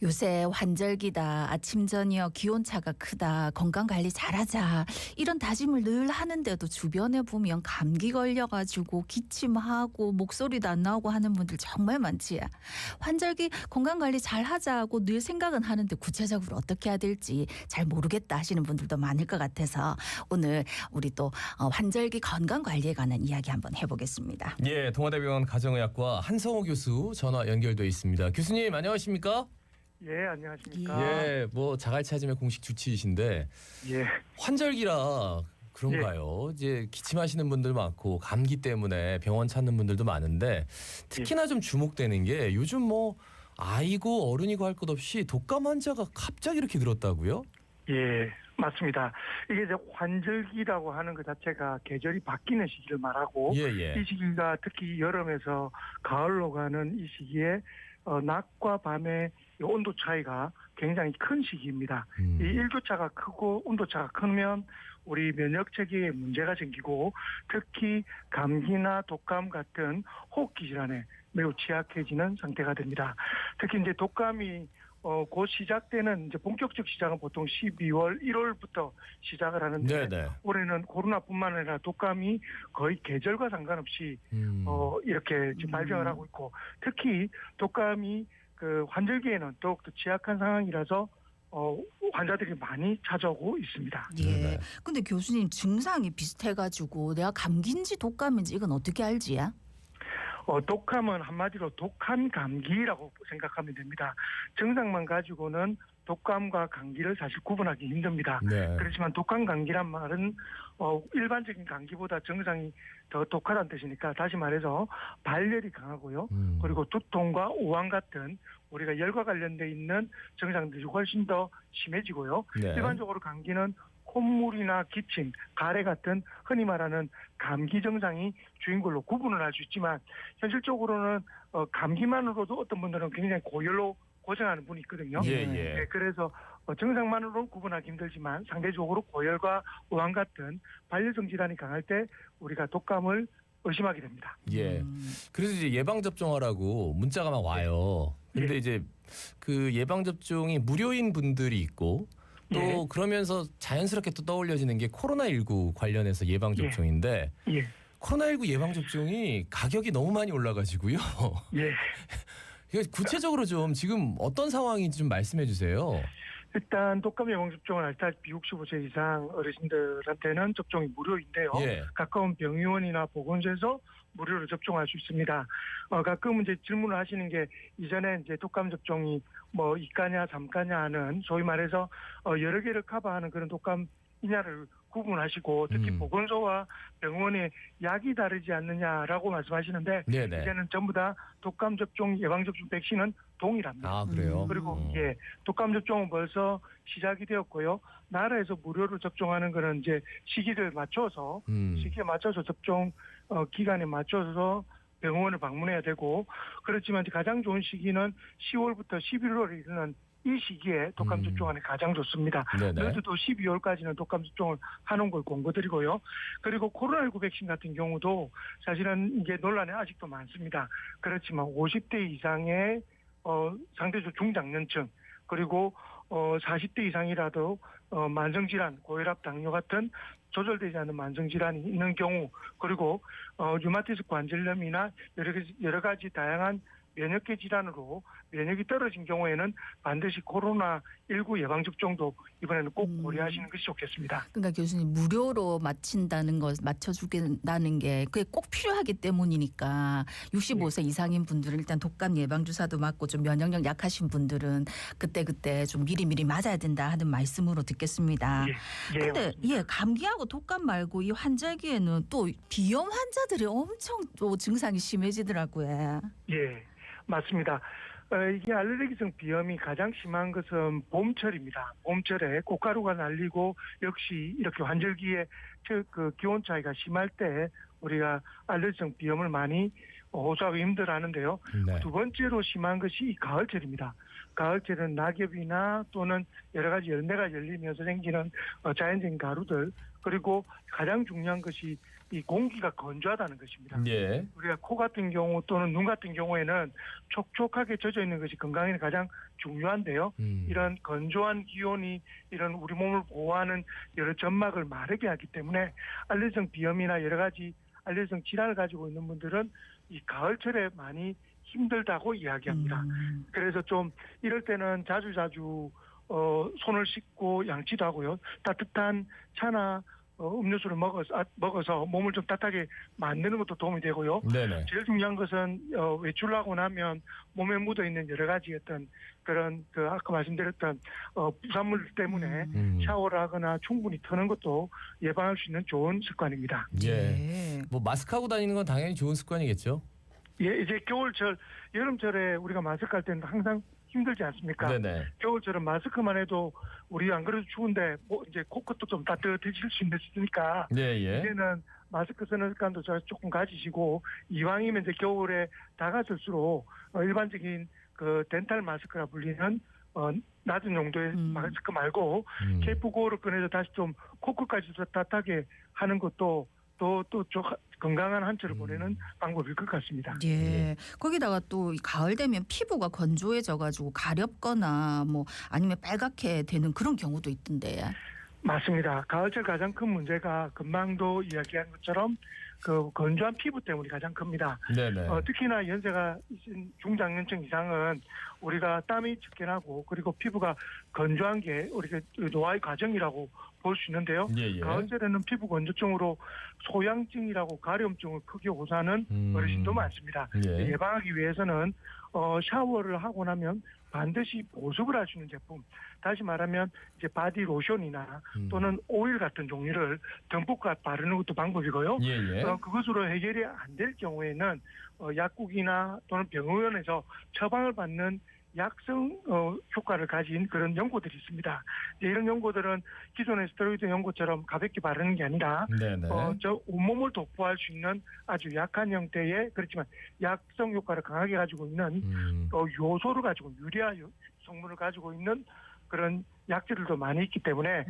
요새 환절기다, 아침 저녁 기온차가 크다, 건강관리 잘하자 이런 다짐을 늘 하는데도 주변에 보면 감기 걸려가지고 기침하고 목소리도 안 나오고 하는 분들 정말 많지. 환절기 건강관리 잘하자고 늘 생각은 하는데 구체적으로 어떻게 해야 될지 잘 모르겠다 하시는 분들도 많을 것 같아서 오늘 우리 또 환절기 건강관리에 관한 이야기 한번 해보겠습니다. 예, 동아대병원 가정의학과 한성호 교수 전화 연결돼 있습니다. 교수님 안녕하십니까? 예, 안녕하십니까. 예, 뭐 자갈찾음의 공식 주치의신데 예. 환절기라 그런가요? 이제 기침하시는 분들 많고 감기 때문에 병원 찾는 분들도 많은데 특히나 좀 주목되는 게 요즘 뭐 아이고 어른이고 할 것 없이 독감 환자가 갑자기 이렇게 늘었다고요? 예, 맞습니다. 이게 이제 환절기라고 하는 것 자체가 계절이 바뀌는 시기를 말하고 예. 이 시기가 특히 여름에서 가을로 가는 이 시기에 낮과 밤의 온도 차이가 굉장히 큰 시기입니다. 이 일교차가 크고 온도차가 크면 우리 면역 체계에 문제가 생기고 특히 감기나 독감 같은 호흡기 질환에 매우 취약해지는 상태가 됩니다. 특히 이제 독감이 곧 시작되는 이제 본격적 시작은 보통 12월, 1월부터 시작을 하는데 네네. 올해는 코로나뿐만 아니라 독감이 거의 계절과 상관없이 이렇게 지금 발병을 하고 있고 특히 독감이 그 환절기에는 더욱더 취약한 상황이라서 환자들이 많이 찾아오고 있습니다. 예. 근데 교수님 증상이 비슷해가지고 내가 감기인지 독감인지 이건 어떻게 알지야? 독감은 한마디로 독한 감기라고 생각하면 됩니다. 증상만 가지고는 독감과 감기를 사실 구분하기 힘듭니다. 네. 그렇지만 독한 감기란 말은 일반적인 감기보다 증상이 더 독하다는 뜻이니까 다시 말해서 발열이 강하고요. 그리고 두통과 오한 같은 우리가 열과 관련돼 있는 증상들이 훨씬 더 심해지고요. 네. 일반적으로 감기는 콧물이나 기침, 가래 같은 흔히 말하는 감기 증상이 주인 걸로 구분을 할 수 있지만 현실적으로는 감기만으로도 어떤 분들은 굉장히 고열로 고생하는 분이 있거든요. 예. 네, 그래서 증상만으로는 구분하기 힘들지만 상대적으로 고열과 오한 같은 발열성 질환이 강할 때 우리가 독감을 의심하게 됩니다. 예. 그래서 이제 예방 접종하라고 문자가 막 와요. 근데 예. 이제 그 예방 접종이 무료인 분들이 있고 또 예. 그러면서 자연스럽게 또 떠올려지는 게 코로나19 관련해서 예방 접종인데 예. 코로나19 예방 접종이 가격이 너무 많이 올라가지고요. 예. 구체적으로 좀 지금 어떤 상황인지 좀 말씀해 주세요. 일단 독감 예방 접종은 알다시피 65세 이상 어르신들한테는 접종이 무료인데요. 예. 가까운 병의원이나 보건소에서 무료로 접종할 수 있습니다. 가끔 이제 질문을 하시는 게 이전에 이제 독감 접종이 뭐 2가냐 3가냐 하는 소위 말해서 여러 개를 커버하는 그런 독감이냐를 구분하시고 특히 보건소와 병원의 약이 다르지 않느냐라고 말씀하시는데 네네. 이제는 전부 다 독감 접종 예방 접종 백신은 동일합니다. 아 그래요? 그리고 독감 접종은 벌써 시작이 되었고요. 나라에서 무료로 접종하는 거는 이제 시기에 맞춰서 접종 기간에 맞춰서 병원을 방문해야 되고 그렇지만 가장 좋은 시기는 10월부터 11월에 이르는 이 시기에 독감 접종하는 게 가장 좋습니다. 그래도 12월까지는 독감 접종을 하는 걸 권고드리고요. 그리고 코로나19 백신 같은 경우도 사실은 이게 논란이 아직도 많습니다. 그렇지만 50대 이상의 상대적 중장년층 그리고 40대 이상이라도 만성질환, 고혈압, 당뇨 같은 조절되지 않는 만성질환이 있는 경우 그리고 류마티스 관절염이나 여러 가지 다양한 면역계 질환으로 면역이 떨어진 경우에는 반드시 코로나19 예방접종도 이번에는 꼭 고려하시는 것이 좋겠습니다. 그러니까 교수님 무료로 맞춰주겠다는 게 그게 꼭 필요하기 때문이니까 65세 이상인 분들은 일단 독감 예방주사도 맞고 좀 면역력 약하신 분들은 그때 좀 미리 맞아야 된다 하는 말씀으로 듣겠습니다. 근데 감기하고 독감 말고 이 환절기에는 또 비염 환자들이 엄청 또 증상이 심해지더라고요. 예. 맞습니다. 이게 알레르기성 비염이 가장 심한 것은 봄철입니다. 봄철에 꽃가루가 날리고 역시 이렇게 환절기에 그 기온 차이가 심할 때 우리가 알레르기성 비염을 많이 호소하기 힘들어하는데요. 네. 두 번째로 심한 것이 이 가을철입니다. 가을철은 낙엽이나 또는 여러 가지 열매가 열리면서 생기는 자연적인 가루들 그리고 가장 중요한 것이 이 공기가 건조하다는 것입니다. 예. 우리가 코 같은 경우 또는 눈 같은 경우에는 촉촉하게 젖어 있는 것이 건강에 가장 중요한데요. 이런 건조한 기온이 이런 우리 몸을 보호하는 여러 점막을 마르게 하기 때문에 알레르기성 비염이나 여러 가지 알레르기성 질환을 가지고 있는 분들은 이 가을철에 많이 힘들다고 이야기합니다. 그래서 좀 이럴 때는 자주 손을 씻고 양치도 하고요. 따뜻한 차나 음료수를 먹어서 몸을 좀 따뜻하게 만드는 것도 도움이 되고요. 네네. 제일 중요한 것은 외출을 하고 나면 몸에 묻어 있는 여러 가지 어떤 그런 아까 말씀드렸던 부산물 때문에 샤워를 하거나 충분히 터는 것도 예방할 수 있는 좋은 습관입니다. 예. 뭐 마스크하고 다니는 건 당연히 좋은 습관이겠죠. 예, 이제 겨울철, 여름철에 우리가 마스크 할 때는 항상 힘들지 않습니까? 네네. 겨울철은 마스크만 해도 우리 안 그래도 추운데 이제 코끝도 좀 따뜻해질 수 있으니까 예. 이제는 마스크 쓰는 습관도 조금 가지시고 이왕이면 이제 겨울에 다가설수록 일반적인 그 덴탈 마스크라 불리는 낮은 용도의 마스크 말고 KF95를 꺼내서 다시 좀 코끝까지 따뜻하게 하는 것도 또 건강한 한철을 보내는 방법일 것 같습니다. 예. 거기다가 또 가을 되면 피부가 건조해져가지고 가렵거나 뭐 아니면 빨갛게 되는 그런 경우도 있던데. 맞습니다. 가을철 가장 큰 문제가 금방도 이야기한 것처럼 그 건조한 피부 때문이 가장 큽니다. 네네. 특히나 연세가 있은 중장년층 이상은 우리가 땀이 적게 나고 그리고 피부가 건조한 게 우리가 노화의 과정이라고 볼 수 있는데요. 예. 가을철에는 피부 건조증으로 소양증이라고 가려움증을 크게 호소하는 어르신도 많습니다. 예. 예방하기 위해서는 샤워를 하고 나면 반드시 보습을 할 수 있는 제품, 다시 말하면 이제 바디 로션이나 또는 오일 같은 종류를 듬뿍 바르는 것도 방법이고요. 예. 그것으로 해결이 안 될 경우에는 약국이나 또는 병원에서 처방을 받는 약성 효과를 가진 그런 연고들이 있습니다. 이런 연고들은 기존의 스테로이드 연고처럼 가볍게 바르는 게 아니라 네네. 저 온몸을 독보할 수 있는 아주 약한 형태의 그렇지만 약성 효과를 강하게 가지고 있는 요소를 가지고 유리아 성분을 가지고 있는 그런 약재들도 많이 있기 때문에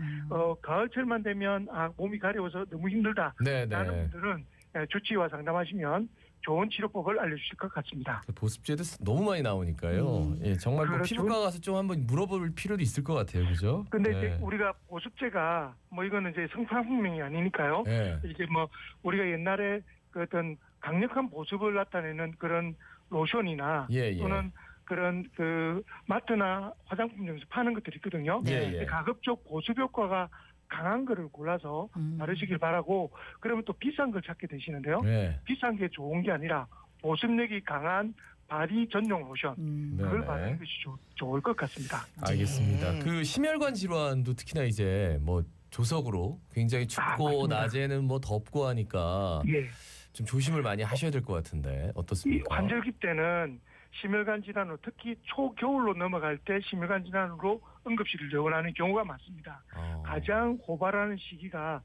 가을철만 되면 몸이 가려워서 너무 힘들다 라는 분들은 주치의와 상담하시면 좋은 치료법을 알려주실 것 같습니다. 보습제도 너무 많이 나오니까요. 예, 정말 뭐 피부과 가서 좀 한번 물어볼 필요도 있을 것 같아요, 그죠? 근데 이제 우리가 보습제가 뭐 이거는 이제 성상품명이 아니니까요. 이게 뭐 우리가 옛날에 그 어떤 강력한 보습을 나타내는 그런 로션이나 또는 그런 그 마트나 화장품점에서 파는 것들이 있거든요. 가급적 보습 효과가 강한 거를 골라서 바르시길 바라고 그러면 또 비싼 걸 찾게 되시는데요. 비싼 게 좋은 게 아니라 보습력이 강한 바디 전용 로션 그걸 바르는 것이 좋을 것 같습니다. 알겠습니다. 그 심혈관 질환도 특히나 이제 뭐 조석으로 굉장히 춥고 낮에는 뭐 덥고 하니까 좀 조심을 많이 하셔야 될 것 같은데 어떻습니까? 이 환절기 때는 심혈관 질환으로 특히 초겨울로 넘어갈 때 심혈관 질환으로 응급실을 내원하는 경우가 많습니다. 가장 고발하는 시기가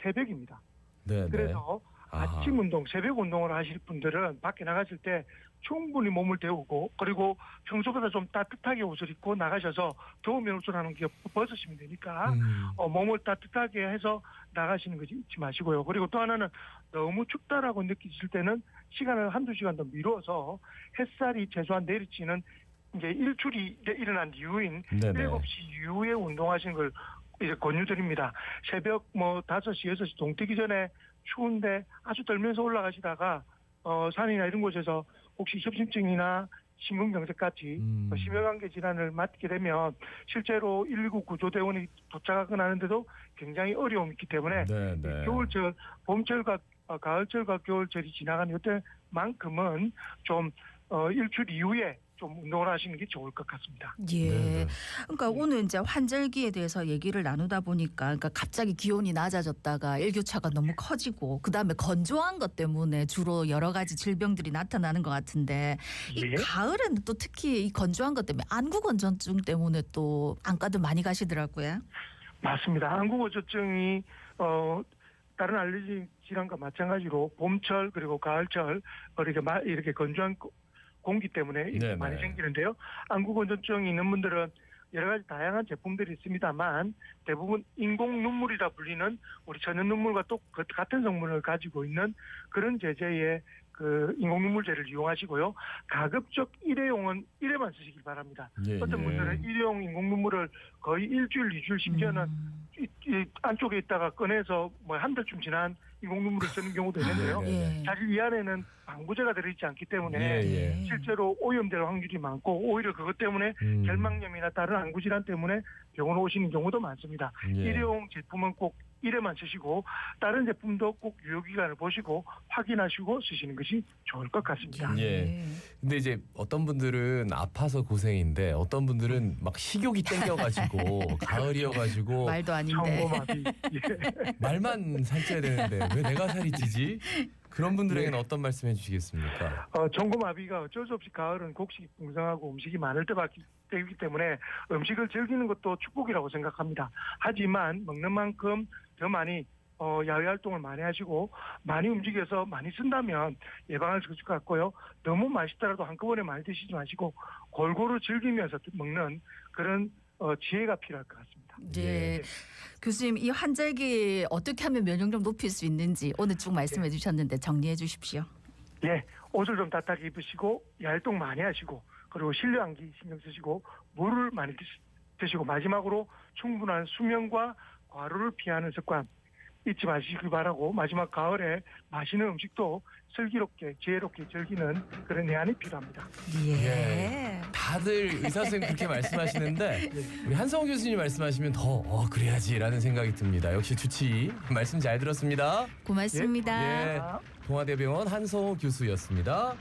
새벽입니다. 그래서 아침 운동, 새벽 운동을 하실 분들은 밖에 나가실 때 충분히 몸을 데우고 그리고 평소보다 좀 따뜻하게 옷을 입고 나가셔서 더우면 옷을 하는 게 벗으시면 되니까 몸을 따뜻하게 해서 나가시는 거 잊지 마시고요. 그리고 또 하나는 너무 춥다라고 느끼실 때는 시간을 한두 시간 더 미뤄서 햇살이 최소한 내리치는 이제 일출이 일어난 이후인 7시 이후에 운동하시는 걸 이제 권유드립니다. 새벽 5시, 6시 동뜨기 전에 추운데 아주 떨면서 올라가시다가 산이나 이런 곳에서 혹시 협심증이나 심근경색같이 심혈관계 질환을 맞게 되면 실제로 119 구조대원이 도착하거나 하는데도 굉장히 어려움이 있기 때문에 겨울철, 봄철과 가을철과 겨울철이 지나간 이때만큼은 좀 일출 이후에 좀 운동을 하시는 게 좋을 것 같습니다. 예. 그러니까 오늘 이제 환절기에 대해서 얘기를 나누다 보니까 그러니까 갑자기 기온이 낮아졌다가 일교차가 너무 커지고 그다음에 건조한 것 때문에 주로 여러 가지 질병들이 나타나는 것 같은데 이 가을에는 또 특히 이 건조한 것 때문에 안구건조증 때문에 또 안과도 많이 가시더라고요. 맞습니다. 안구건조증이 다른 알레르기 질환과 마찬가지로 봄철 그리고 가을철 이렇게 건조한 공기 때문에 많이 생기는데요. 안구건조증이 있는 분들은 여러 가지 다양한 제품들이 있습니다만 대부분 인공 눈물이라 불리는 우리 천연 눈물과 또 같은 성분을 가지고 있는 그런 제재의 그 인공 눈물제를 이용하시고요. 가급적 일회용은 일회만 쓰시길 바랍니다. 예, 어떤 예. 분들은 일회용 인공 눈물을 거의 일주일, 2주일 심지어는 이 안쪽에 있다가 꺼내서 뭐 한 달쯤 지난 인공 눈물을 쓰는 경우도 있는데요. 네. 예. 사실 이 안에는 방부제가 들어있지 않기 때문에 예, 예. 실제로 오염될 확률이 많고 오히려 그것 때문에 결막염이나 다른 안구 질환 때문에 병원 오시는 경우도 많습니다. 예. 일회용 제품은 꼭 1회만 쓰시고 다른 제품도 꼭 유효기간을 보시고 확인하시고 쓰시는 것이 좋을 것 같습니다. 예. 근데 이제 어떤 분들은 아파서 고생인데 어떤 분들은 막 식욕이 땡겨가지고 가을이어가지고 말도 아닌데. 청고마비. 예. 말만 살쪄야 되는데 왜 내가 살이 찌지? 그런 분들에게는 어떤 말씀 해주시겠습니까? 청고마비가 어쩔 수 없이 가을은 곡식이 풍성하고 음식이 많을 때이기 때문에 음식을 즐기는 것도 축복이라고 생각합니다. 하지만 먹는 만큼 더 많이 야외 활동을 많이 하시고 많이 움직여서 많이 쓴다면 예방할 수 있을 것 같고요. 너무 맛있더라도 한꺼번에 많이 드시지 마시고 골고루 즐기면서 먹는 그런 지혜가 필요할 것 같습니다. 네. 교수님, 이 환절기 어떻게 하면 면역력 높일 수 있는지 오늘 쭉 말씀해 주셨는데 정리해 주십시오. 예, 옷을 좀 따뜻하게 입으시고 야활동 많이 하시고 그리고 실내 환기 신경 쓰시고 물을 많이 드시고 마지막으로 충분한 수면과 과로를 피하는 습관 잊지 마시길 바라고 마지막 가을에 맛있는 음식도 슬기롭게 지혜롭게 즐기는 그런 내안이 필요합니다. 예. 다들 의사 선생님 그렇게 말씀하시는데 우리 한성호 교수님 말씀하시면 더 그래야지라는 생각이 듭니다. 역시 주치 말씀 잘 들었습니다. 고맙습니다. 예, 동아대병원 한성호 교수였습니다.